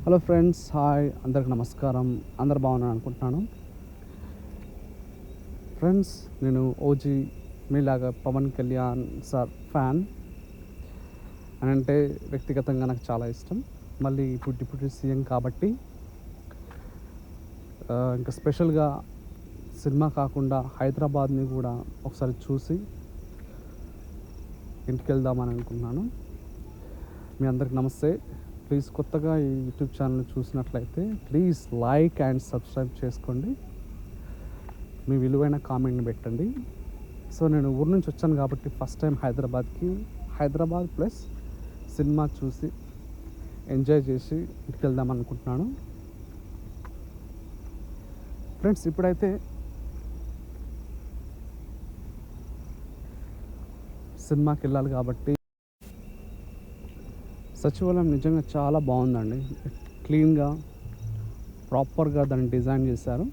Hello friends, hi, అందరికి నమస్కారం. అందరు బాగున్నాను అనుకుంటున్నాను. ఫ్రెండ్స్, నేను ఓజీ మీలాగా పవన్ కళ్యాణ్ సార్ ఫ్యాన్ అని అంటే వ్యక్తిగతంగా నాకు చాలా ఇష్టం. మళ్ళీ ఇప్పుడు డిప్యూటీ సీఎం కాబట్టి ఇంకా స్పెషల్గా సినిమా కాకుండా హైదరాబాద్ని కూడా ఒకసారి చూసి ఇంటికి వెళ్దామని అనుకున్నాను. మీ అందరికి నమస్తే. ప్లీజ్ కొత్తగా ఈ యూట్యూబ్ ఛానల్ చూసినట్లయితే ప్లీజ్ లైక్ అండ్ సబ్స్క్రైబ్ చేసుకోండి. మీ విలువైన కామెంట్ని పెట్టండి. సో నేను ఊరు నుంచి వచ్చాను కాబట్టి first time Hyderabad plus cinema చూసి ఎంజాయ్ చేసి ఇంటికి వెళ్దాం అనుకుంటున్నాను. ఫ్రెండ్స్, ఇప్పుడైతే సినిమాకి వెళ్ళాలి కాబట్టి సచివాలయం నిజంగా చాలా బాగుందండి. క్లీన్గా ప్రాపర్గా దాన్ని డిజైన్ చేశారు.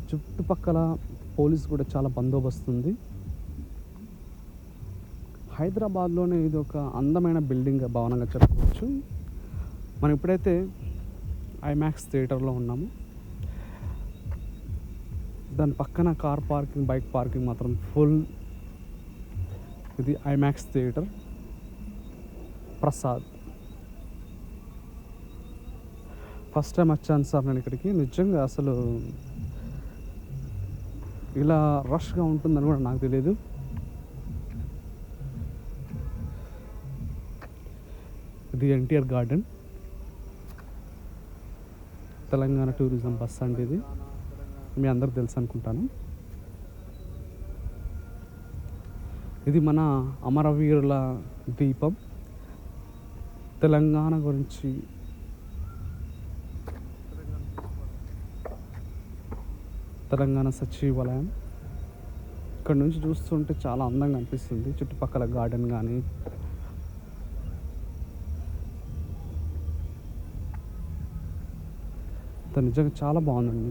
చుట్టుపక్కల పోలీస్ కూడా చాలా బందోబస్తు ఉంది. హైదరాబాద్లోనే ఇది ఒక అందమైన బిల్డింగ్ భవనంగా చెప్పుకోవచ్చు. మనం ఇప్పుడైతే ఐమాక్స్ థియేటర్లో ఉన్నాము. దాని పక్కన కార్ పార్కింగ్, బైక్ పార్కింగ్ మాత్రం ఫుల్. ఇది IMAX theatre Prasad. First time వచ్చాను సార్ నేను ఇక్కడికి. నిజంగా అసలు ఇలా రష్గా ఉంటుందని కూడా నాకు తెలియదు. ఇది NTR garden, Telangana tourism bus అండి. ఇది మీ అందరికి తెలుసు అనుకుంటాను. ఇది మన అమరవీరుల దీపం, తెలంగాణ గురించి తెలంగాణ సచివాలయం. ఇక్కడ నుంచి చూస్తుంటే చాలా అందంగా అనిపిస్తుంది. చుట్టుపక్కల గార్డెన్ కానీ నిజంగా చాలా బాగుందండి.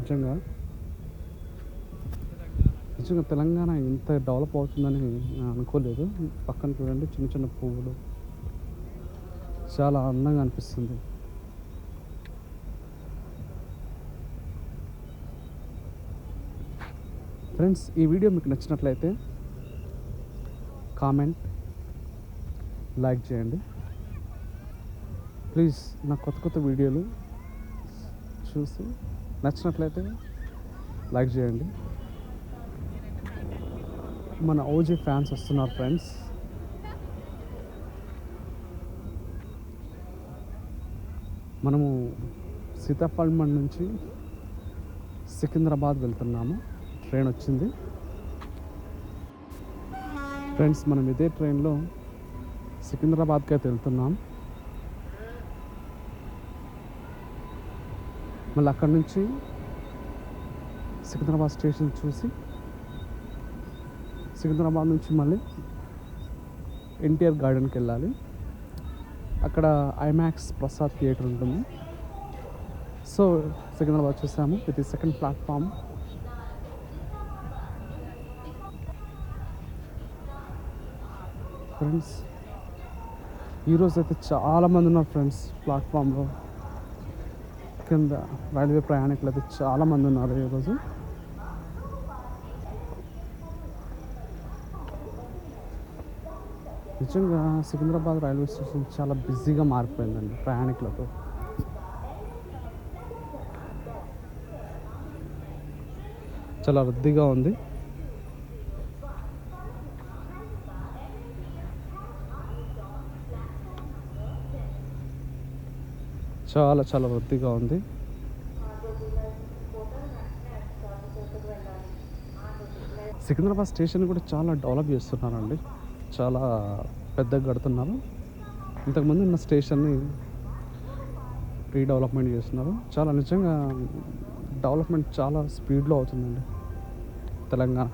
నిజంగా తెలంగాణ ఇంత డెవలప్ అవుతుందని నేను అనుకోలేదు. పక్కన చూడండి, చిన్న చిన్న పువ్వులు, చాలా అందంగా అనిపిస్తుంది. ఫ్రెండ్స్, ఈ వీడియో మీకు నచ్చినట్లయితే కామెంట్, లైక్ చేయండి. ప్లీజ్ నా కొత్త వీడియోలు చూసి నచ్చినట్లయితే లైక్ చేయండి. మన ఓజీ ఫ్యాన్స్ వస్తున్నారు ఫ్రెండ్స్. మనము సీతాఫల్మన్ నుంచి సికింద్రాబాద్ వెళ్తున్నాము. ట్రైన్ వచ్చింది ఫ్రెండ్స్. మనం ఇదే ట్రైన్లో సికింద్రాబాద్కి అయితే వెళ్తున్నాం. మళ్ళీ అక్కడి నుంచి సికింద్రాబాద్ స్టేషన్ చూసి సికింద్రాబాద్ నుంచి మళ్ళీ ఎన్టీఆర్ గార్డెన్కి వెళ్ళాలి. అక్కడ ఐమాక్స్ ప్రసాద్ థియేటర్ ఉంటుంది. సో సికింద్రాబాద్ చూసాము. ఇది సెకండ్ ప్లాట్ఫామ్. ఫ్రెండ్స్, ఈరోజు అయితే చాలామంది ఉన్నారు ఫ్రెండ్స్ ప్లాట్ఫామ్లో. కింద రైల్వే ప్రయాణికులు అయితే చాలామంది ఉన్నారు ఈరోజు. నిజంగా సికింద్రాబాద్ రైల్వే స్టేషన్ చాలా బిజీగా మారిపోయిందండి ప్రయాణికులతో. చాలా రద్దీగా ఉంది. చాలా రద్దీగా ఉంది. సికింద్రాబాద్ స్టేషన్ కూడా చాలా డెవలప్ చేస్తున్నారండి. చాలా పెద్దగా కడుతున్నారు. ఇంతకుముందు ఉన్న స్టేషన్ని రీడెవలప్మెంట్ చేస్తున్నారు. చాలా నిజంగా డెవలప్మెంట్ చాలా స్పీడ్లో అవుతుందండి తెలంగాణ.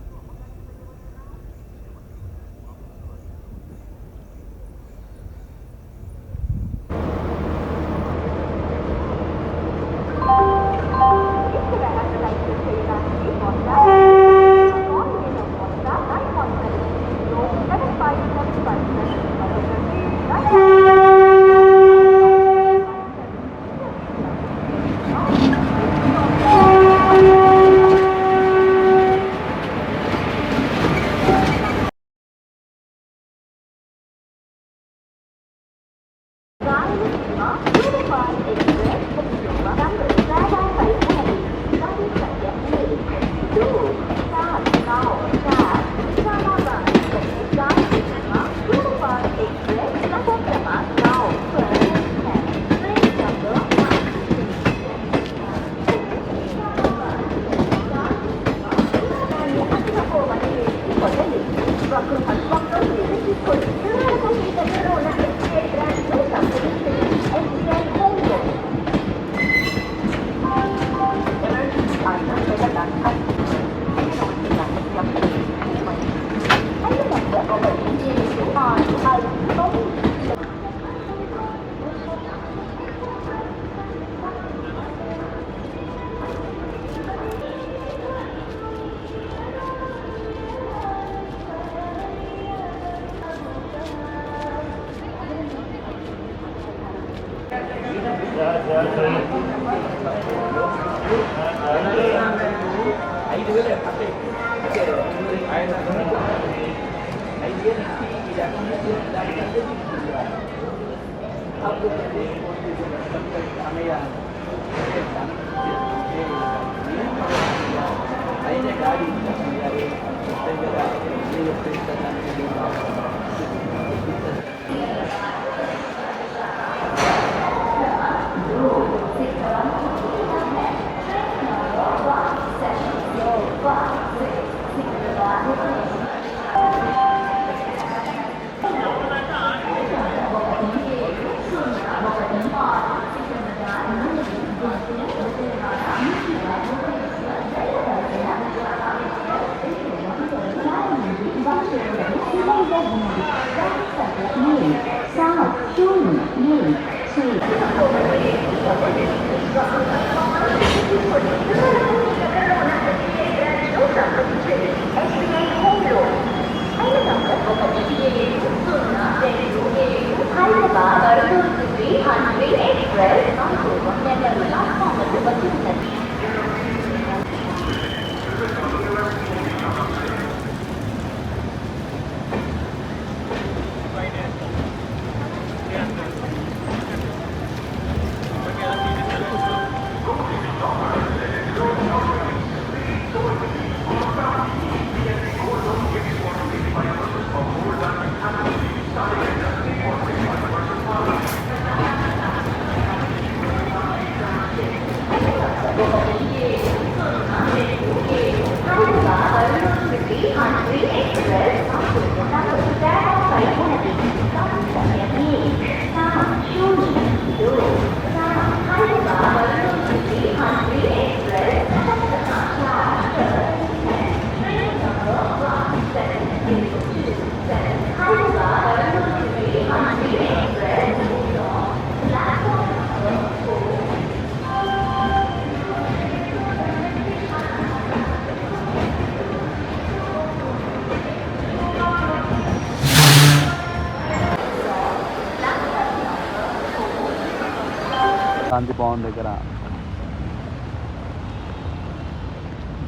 గాంధీ భవన్ దగ్గర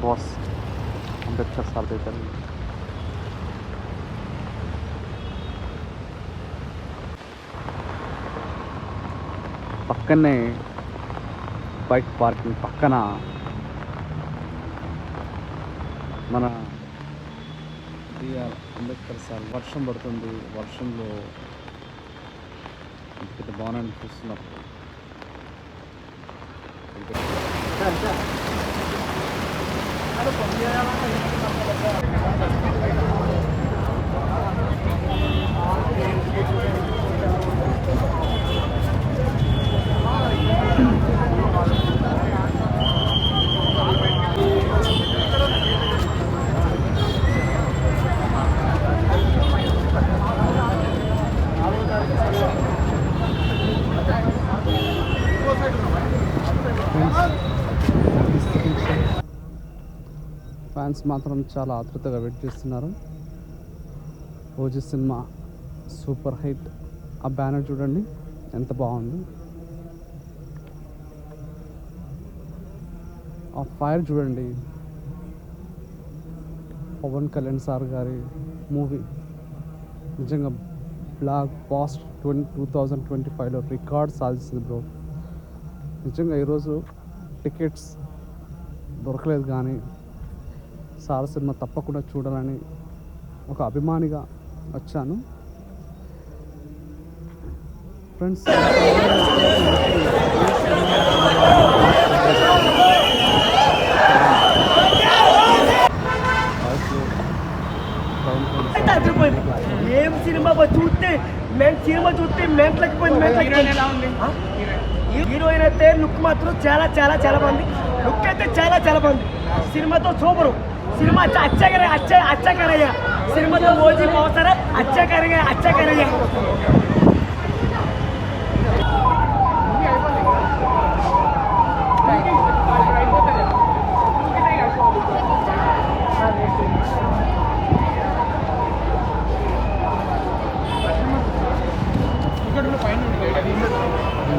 బాస్ అంబేద్కర్ సార్ దగ్గర పక్కనే బైక్ పార్కింగ్ పక్కన మన బిఆర్ అంబేద్కర్ సార్ వర్షం పడుతుంది, వర్షంలో పెద్ద భవనాన్ని చూస్తున్నప్పుడు ఫ్యాన్స్ మాత్రం చాలా ఆతృతగా వెయిట్ చేస్తున్నారు. OG cinema super hit. ఆ బ్యానర్ చూడండి ఎంత బాగుంది. ఆ ఫైర్ చూడండి. పవన్ కళ్యాణ్ సార్ గారి మూవీ నిజంగా బ్లాక్ బాస్ట్ 2025లో రికార్డ్ సాధిస్తుంది బ్రో. నిజంగా ఈరోజు టికెట్స్ దొరకలేదు, కానీ సార్ సినిమా తప్పకుండా చూడాలని ఒక అభిమానిగా వచ్చాను ఫ్రెండ్స్. ఏం సినిమా చూస్తే హీరోయిన్ అయితే లుక్ మాత్రం చాలా చాలా చాలా బాగుంది. లుక్ అయితే చాలా చాలా బాగుంది. సినిమాతో సూపరు. సినిమా అచ్చా కరయ్యా. సినిమాతో ఓజీ పోతారా అచ్చా కరయ్యా.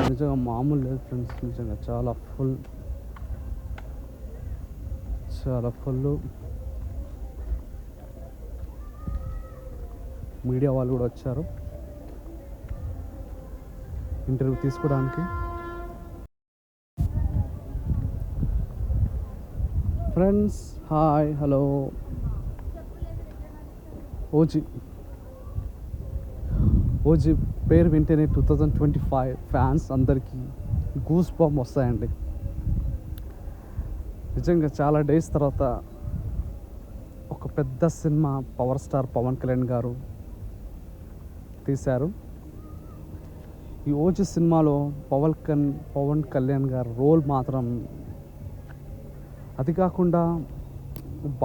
నిజంగా మామూలు లేదు ఫ్రెండ్స్. నిజంగా చాలా ఫుల్. మీడియా వాళ్ళు కూడా వచ్చారు ఇంటర్వ్యూ తీసుకోవడానికి. Friends hi, hello. ఓజీ పేరు వింటేనే 2025 ఫ్యాన్స్ అందరికీ గూస్ బాంబ్ వస్తాయండి. నిజంగా చాలా డేస్ తర్వాత ఒక పెద్ద cinema power star Pawan Kalyan గారు తీశారు. ఈ ఓజీ సినిమాలో పవన్ కళ్యాణ్ గారు రోల్ మాత్రం, అది కాకుండా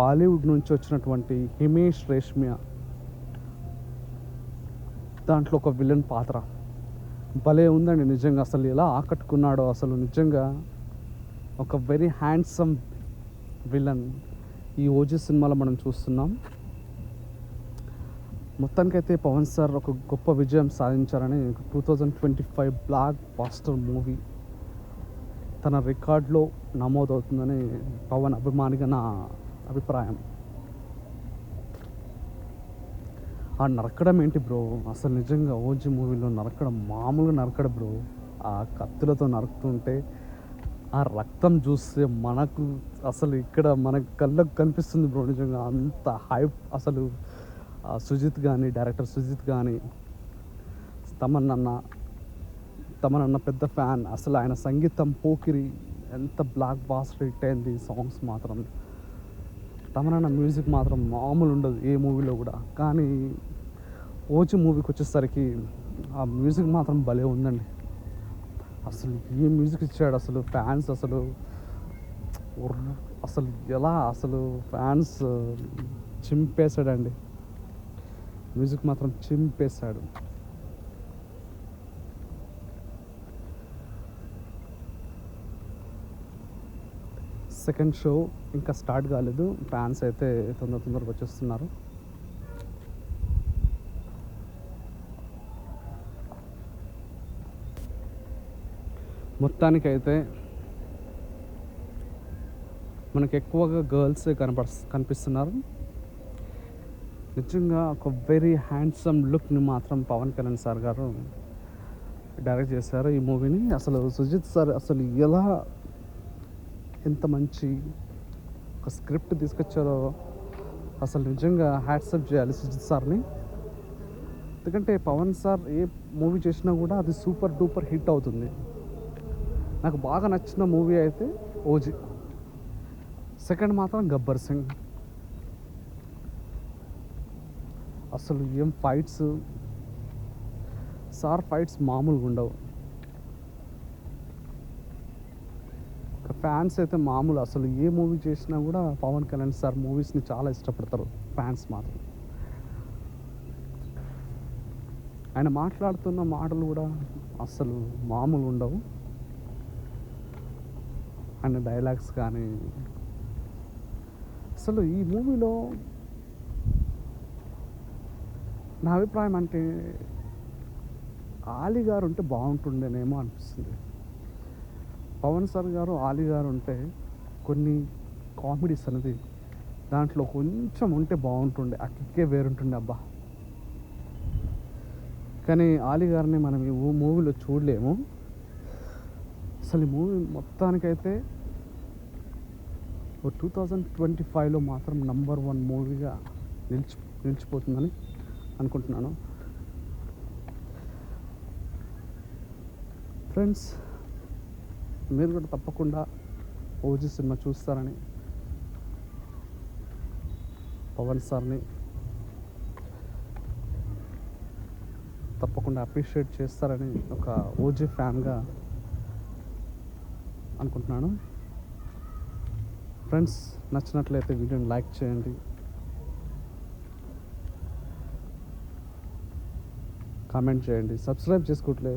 బాలీవుడ్ నుంచి వచ్చినటువంటి హిమేష్ రేష్మియా దాంట్లో ఒక విలన్ పాత్ర భలే ఉందండి. నిజంగా అసలు ఎలా ఆకట్టుకున్నాడో అసలు. నిజంగా ఒక వెరీ హ్యాండ్సమ్ విలన్ ఈ ఓజీ సినిమాలో మనం చూస్తున్నాం. మొత్తానికైతే పవన్ సార్ ఒక గొప్ప విజయం సాధించారని 2025 బ్లాక్ బాస్టర్ మూవీ తన రికార్డులో నమోదవుతుందని పవన్ అభిమానిగా నా అభిప్రాయం. ఆ నరకడం ఏంటి బ్రో అసలు. నిజంగా ఓజీ మూవీలో నరకడం మామూలుగా నరకడం బ్రో. ఆ కత్తులతో నరుకుతుంటే ఆ రక్తం చూస్తే మనకు అసలు ఇక్కడ మనకు కళ్ళకు కనిపిస్తుంది బ్రో. నిజంగా అంత హైప్ అసలు. సుజిత్ కానీ, డైరెక్టర్ సుజిత్ కానీ, తమనన్న పెద్ద ఫ్యాన్. అసలు ఆయన సంగీతం పోకిరి ఎంత బ్లాక్ బాస్టర్ హిట్ అయింది. సాంగ్స్ మాత్రం, తమనన్న మ్యూజిక్ మాత్రం మామూలు ఉండదు ఏ మూవీలో కూడా. కానీ ఓజీ మూవీకి వచ్చేసరికి ఆ మ్యూజిక్ మాత్రం భలే ఉందండి. అసలు ఏ మ్యూజిక్ ఇచ్చాడు అసలు. ఫ్యాన్స్ అసలు ఎలా అసలు ఫ్యాన్స్ చింపేశాడండి. మ్యూజిక్ మాత్రం చింపేశాడు. సెకండ్ షో ఇంకా స్టార్ట్ కాలేదు. ఫ్యాన్స్ అయితే తొందరగా వచ్చేస్తున్నారు. మొత్తానికైతే మనకు ఎక్కువగా గర్ల్సే కనిపిస్తున్నారు. నిజంగా ఒక వెరీ హ్యాండ్సమ్ లుక్ని మాత్రం పవన్ కళ్యాణ్ సార్ గారు డైరెక్ట్ చేశారు ఈ మూవీని. అసలు సుజిత్ సార్ అసలు ఎలా ఎంత మంచి ఒక స్క్రిప్ట్ తీసుకొచ్చారో అసలు నిజంగా హ్యాట్సప్ చేయాలి సుజిత్ సార్ని. ఎందుకంటే పవన్ సార్ ఏ మూవీ చేసినా కూడా అది సూపర్ డూపర్ హిట్ అవుతుంది. నాకు బాగా నచ్చిన మూవీ అయితే ఓజీ. సెకండ్ మాత్రం గబ్బర్ సింగ్. అసలు ఏం ఫైట్స్, సార్ ఫైట్స్ మామూలుగా ఉండవు. ఫ్యాన్స్ అయితే మామూలు అసలు ఏ మూవీ చేసినా కూడా పవన్ కళ్యాణ్ సార్ మూవీస్ని చాలా ఇష్టపడతారు ఫ్యాన్స్ మాత్రం. ఆయన మాట్లాడుతున్న మాటలు కూడా అసలు మామూలు ఉండవు. ఆయన డైలాగ్స్ కానీ అసలు ఈ మూవీలో నా అభిప్రాయం అంటే ఆలీ గారు ఉంటే బాగుంటుండేనేమో అనిపిస్తుంది. పవన్ సార్ గారు, ఆలీ గారు ఉంటే కొన్ని కామెడీస్ అనేది దాంట్లో కొంచెం ఉంటే బాగుంటుండే. ఆ కిక్కే వేరుంటుండే. అబ్బా కానీ ఆలీ గారిని మనం ఈ మూవీలో చూడలేము. అసలు ఈ మూవీ మొత్తానికైతే 2025లో మాత్రం నంబర్ 1 మూవీగా నిలిచిపోతుందని అనుకుంటున్నాను. ఫ్రెండ్స్, మీరు కూడా తప్పకుండా ఓజీ సినిమా చూస్తారని, పవన్ సార్ని తప్పకుండా అప్రిషియేట్ చేస్తారని ఒక ఓజీ ఫ్యాన్గా అనుకుంటున్నాను. ఫ్రెండ్స్, నచ్చినట్లయితే వీడియోని లైక్ చేయండి, కామెంట్ చేయండి, సబ్స్క్రైబ్ చేసుకోవట్లే.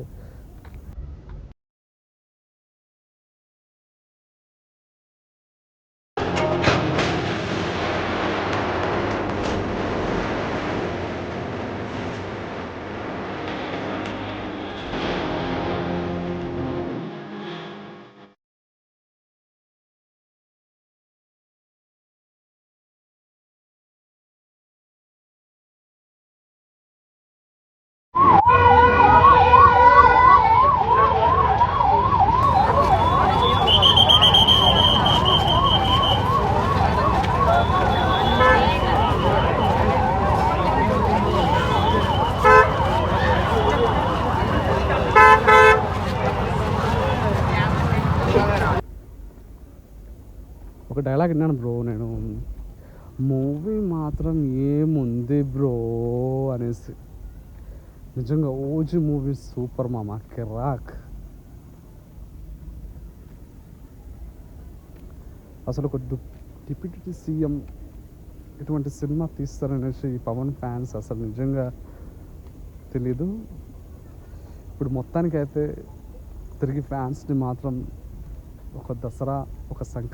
ఒక డైలాగ్ విన్నాను బ్రో నేను, మూవీ మాత్రం ఏముంది బ్రో అనేసి. నిజంగా ఓజీ మూవీ సూపర్ మామ, కిరాక్. అసలు ఒక డిప్యూటీ సీఎం ఇటువంటి సినిమా తీస్తారనేసి ఈ పవన్ ఫ్యాన్స్ అసలు నిజంగా తెలీదు. ఇప్పుడు మొత్తానికైతే తిరిగి ఫ్యాన్స్ని మాత్రం ఒక దసరా, ఒక సంక్రాంతి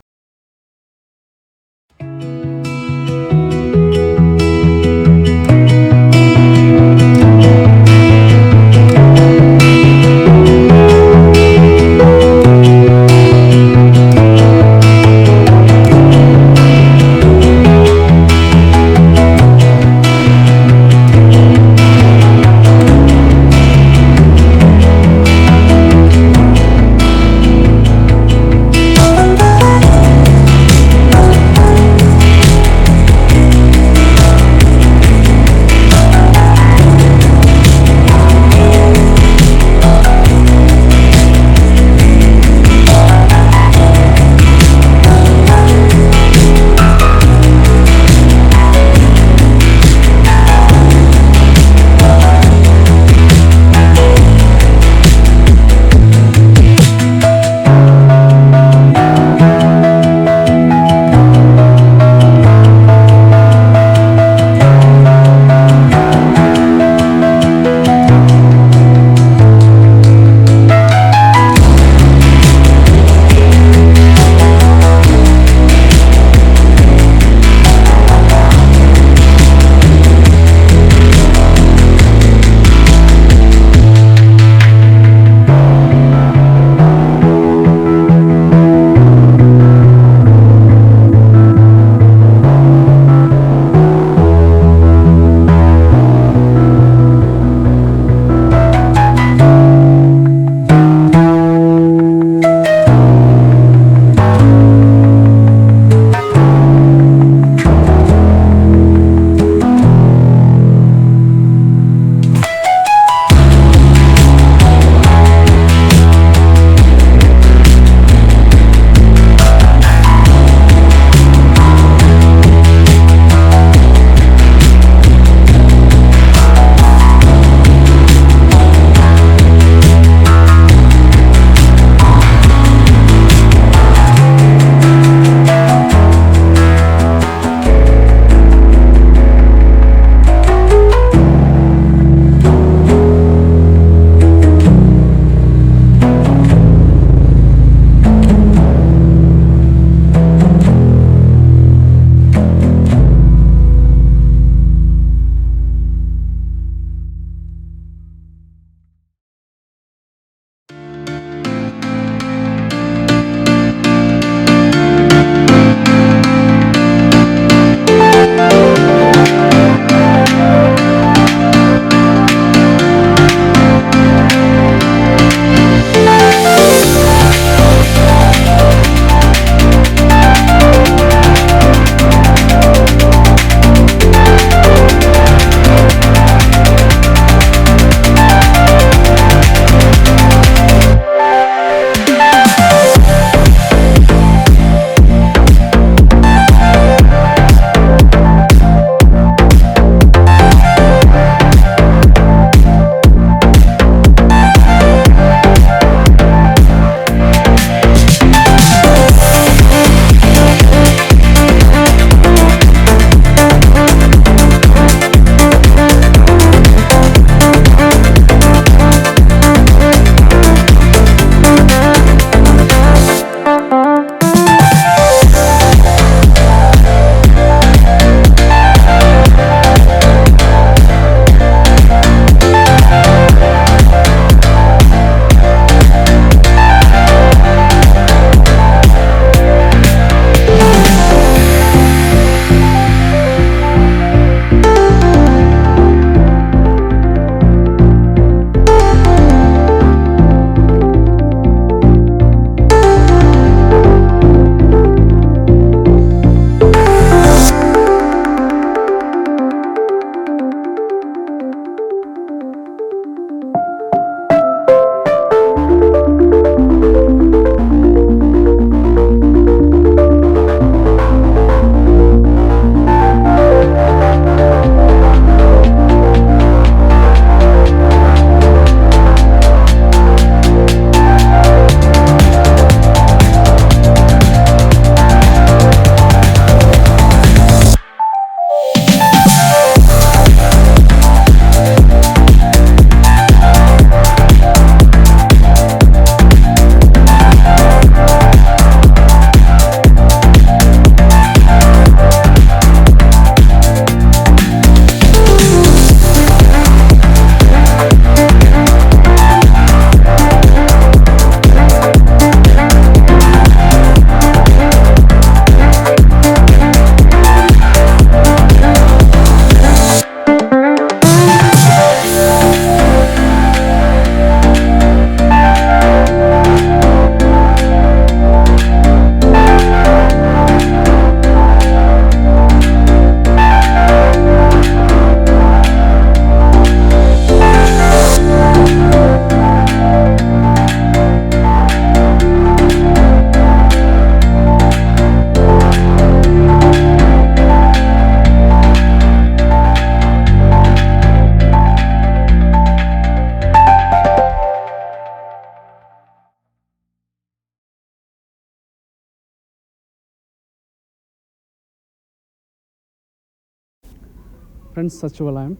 ఫ్రెండ్స్ సచివాలయం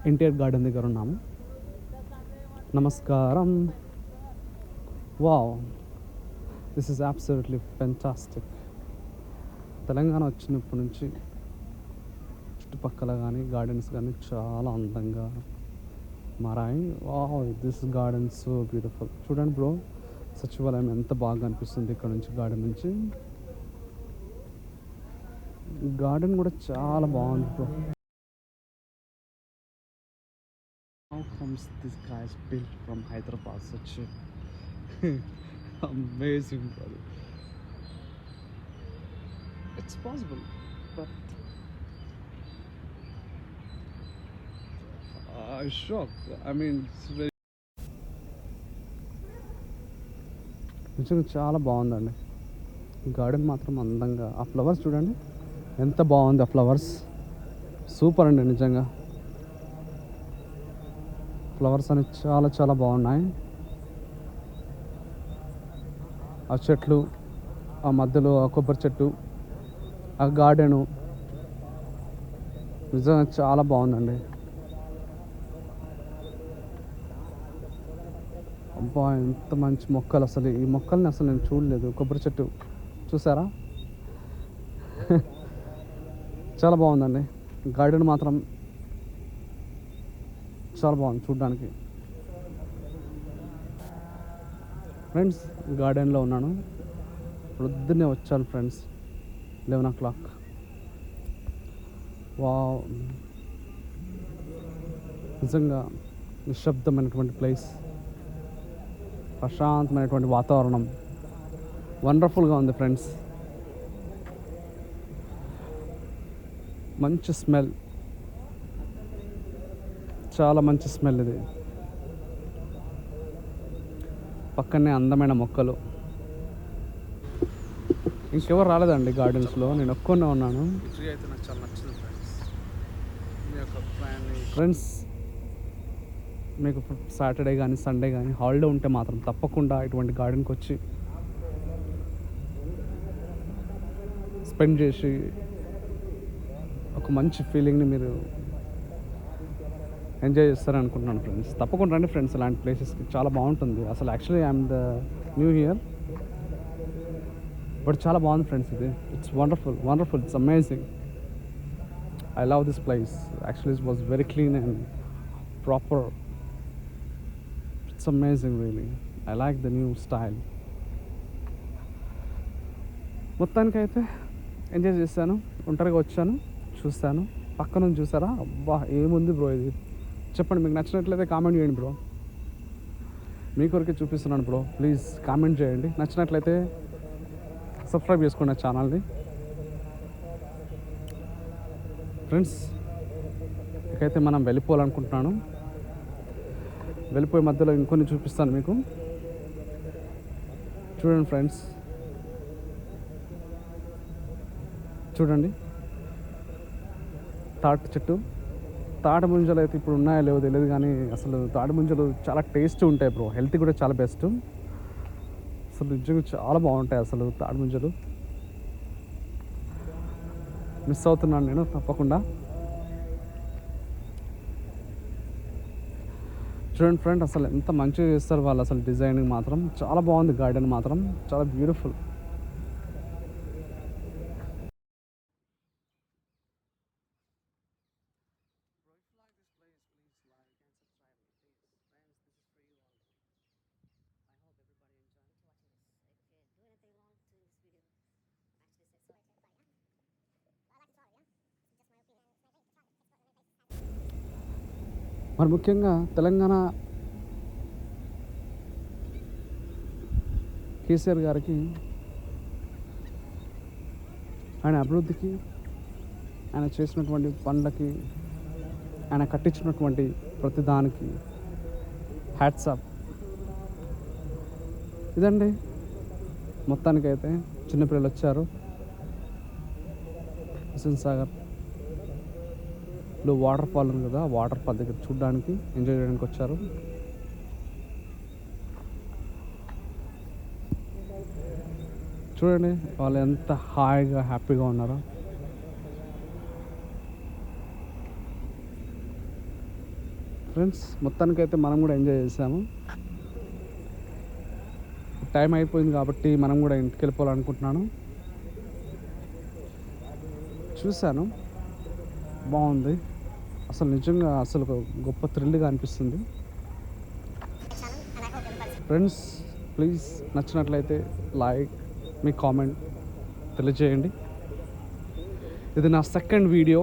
ఎన్టీఆర్ గార్డెన్ దగ్గర ఉన్నాము. నమస్కారం. Wow, this is absolutely fantastic. Telangana వచ్చినప్పటి నుంచి చుట్టుపక్కల కానీ గార్డెన్స్ కానీ చాలా అందంగా మారాయి. Wow, this garden so beautiful. చూడండి బ్రో, సచివాలయం ఎంత బాగా అనిపిస్తుంది ఇక్కడ నుంచి, గార్డెన్ నుంచి. గార్డెన్ కూడా చాలా బాగుంది bro. How comes this guy is built from Hyderabad? Such a amazing brother. It's possible, but I'm shocked. I mean, it's very. నిజంగా చాలా బాగుందండి గార్డెన్ మాత్రం అందంగా. ఆ ఫ్లవర్స్ చూడండి ఎంత బాగుంది. ఆ ఫ్లవర్స్ సూపర్ అండి నిజంగా. ఫ్లవర్స్ అనేవి చాలా చాలా బాగున్నాయి. ఆ చెట్లు, ఆ మధ్యలో ఆ కొబ్బరి చెట్టు, ఆ గార్డెను నిజంగా చాలా బాగుందండి. అబ్బా, ఎంత మంచి మొక్కలు. అసలు ఈ మొక్కల్ని అసలు నేను చూడలేదు. కొబ్బరి చెట్టు చూసారా, చాలా బాగుందండి. గార్డెన్ మాత్రం చాలా బాగుంది చూడడానికి. ఫ్రెండ్స్, గార్డెన్లో ఉన్నాను. పొద్దున్నే వచ్చాను ఫ్రెండ్స్, 11 o'clock. వావ్, నిజంగా నిశ్శబ్దమైనటువంటి ప్లేస్, ప్రశాంతమైనటువంటి వాతావరణం, వండర్ఫుల్గా ఉంది ఫ్రెండ్స్. మంచి స్మెల్, చాలా మంచి స్మెల్ ఇది. పక్కనే అందమైన మొక్కలు. ఇంకెవరు రాలేదండి గార్డెన్స్లో, నేను ఒక్కనే ఉన్నాను. ట్రీ అయితే నాకు చాలా నచ్చింది ఫ్రెండ్స్. మీ యొక్క ఫ్రెండ్స్, మీకు సాటర్డే కానీ సండే కానీ హాలిడే ఉంటే మాత్రం తప్పకుండా ఇటువంటి గార్డెన్కి వచ్చి స్పెండ్ చేసి ఒక మంచి ఫీలింగ్ని మీరు ఎంజాయ్ చేస్తారని అనుకుంటున్నాను ఫ్రెండ్స్. తప్పకుండా రండి ఫ్రెండ్స్, ఇలాంటి ప్లేసెస్కి చాలా బాగుంటుంది. అసలు actually I'm the new here, but చాలా బాగుంది ఫ్రెండ్స్ ఇది. It's wonderful, wonderful, it's amazing. I love this place. Actually it was very clean and proper. It's amazing really. I like the new style. మొత్తానికైతే enjoy చేశాను. ఒంటరిగా వచ్చాను, చూస్తాను. పక్క నుంచి చూసారా, అబ్బా ఏముంది బ్రో ఇది. చెప్పండి, మీకు నచ్చినట్లయితే కామెంట్ చేయండి బ్రో. మీ కొరకే చూపిస్తున్నాను బ్రో. ప్లీజ్ కామెంట్ చేయండి. నచ్చినట్లయితే సబ్స్క్రైబ్ చేసుకోండి నా ఛానల్ని. ఫ్రెండ్స్, ఇకైతే మనం వెళ్ళిపోవాలనుకుంటున్నాను. వెళ్ళిపోయే మధ్యలో ఇంకొన్ని చూపిస్తాను మీకు. చూడండి ఫ్రెండ్స్, చూడండి తాటి చెట్టు. తాటి ముంజలు అయితే ఇప్పుడు ఉన్నాయో లేవో తెలియదు, కానీ అసలు తాటి ముంజలు చాలా టేస్ట్ ఉంటాయి బ్రో. హెల్త్ కూడా చాలా బెస్ట్. అసలు నిజంగా చాలా బాగుంటాయి అసలు తాటి ముంజలు. మిస్ అవుతున్నాను నేను తప్పకుండా. చూడండి ఫ్రెండ్, అసలు ఎంత మంచిగా చేస్తారు వాళ్ళు. అసలు డిజైనింగ్ మాత్రం చాలా బాగుంది. గార్డెన్ మాత్రం చాలా బ్యూటిఫుల్. మరి ముఖ్యంగా తెలంగాణ కేసీఆర్ గారికి, ఆయన అభివృద్ధికి, ఆయన చేసినటువంటి పనులకి, ఆయన కట్టించినటువంటి ప్రతి దానికి హ్యాట్స్ ఆఫ్. ఇదండి మొత్తానికైతే. చిన్నపిల్లలు వచ్చారు. హుస్సేన్ సాగర్లో వాటర్ ఫాల్ ఉంది కదా, వాటర్ ఫాల్ దగ్గర చూడడానికి, ఎంజాయ్ చేయడానికి వచ్చారు. చూడండి వాళ్ళు ఎంత హాయిగా హ్యాపీగా ఉన్నారో. ఫ్రెండ్స్ మొత్తానికైతే మనం కూడా ఎంజాయ్ చేసాము. టైం అయిపోయింది కాబట్టి మనం కూడా ఇంటికి వెళ్ళిపోవాలనుకుంటున్నాను. చూశాను, బాగుంది. అసలు నిజంగా అసలు ఒక గొప్ప థ్రిల్గా అనిపిస్తుంది. ఫ్రెండ్స్ ప్లీజ్ నచ్చినట్లయితే లైక్, మీ కామెంట్ తెలియజేయండి. ఇది నా సెకండ్ వీడియో.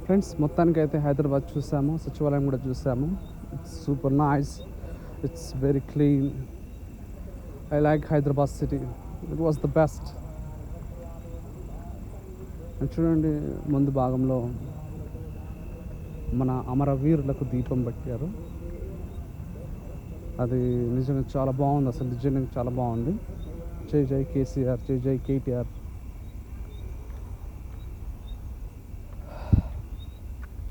ఫ్రెండ్స్ మొత్తానికైతే హైదరాబాద్ చూసాము, సచివాలయం కూడా చూసాము. It's super nice, it's very clean. I like Hyderabad city, it was the best. చూడండి, ముందు భాగంలో మన అమరవీరులకు దీపం పెట్టారు. అది నిజంగా చాలా బాగుంది. అసలు నిజంగా చాలా బాగుంది. జై జై కేసీఆర్, జై జై కేటీఆర్.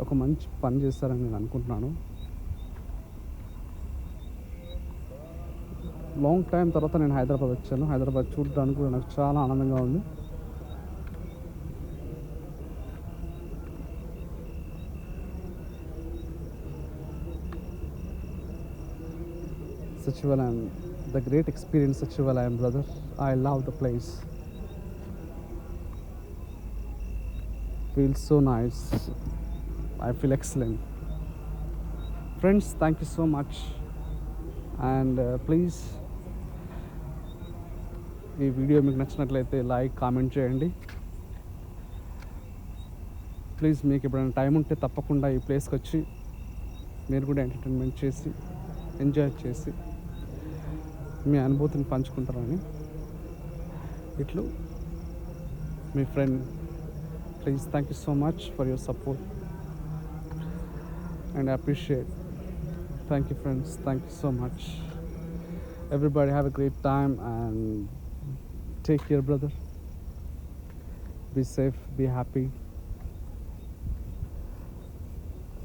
ఒక మంచి పని చేస్తారని నేను అనుకుంటున్నాను. లాంగ్ టైం తర్వాత నేను హైదరాబాద్ వచ్చాను. హైదరాబాద్ చూడడానికి కూడా నాకు చాలా ఆనందంగా ఉంది. Sachivalayam, the great experience Sachivalayam, brother. I love the place. Feels so nice. I feel excellent. Friends, thank you so much. And please, ఈ వీడియో మీకు నచ్చినట్లయితే లైక్, కామెంట్ చేయండి. ప్లీజ్ మీకు ఎప్పుడైనా టైం ఉంటే తప్పకుండా ఈ ప్లేస్కి వచ్చి మీరు కూడా ఎంటర్టైన్మెంట్ చేసి, ఎంజాయ్ చేసి మీ అనుభూతిని పంచుకుంటారని ఇట్లు మీ friend. Please, thank you so much for your support and I appreciate. Thank you, friends. Thank you so much. Everybody have a great time and take care, brother. Be safe, be happy.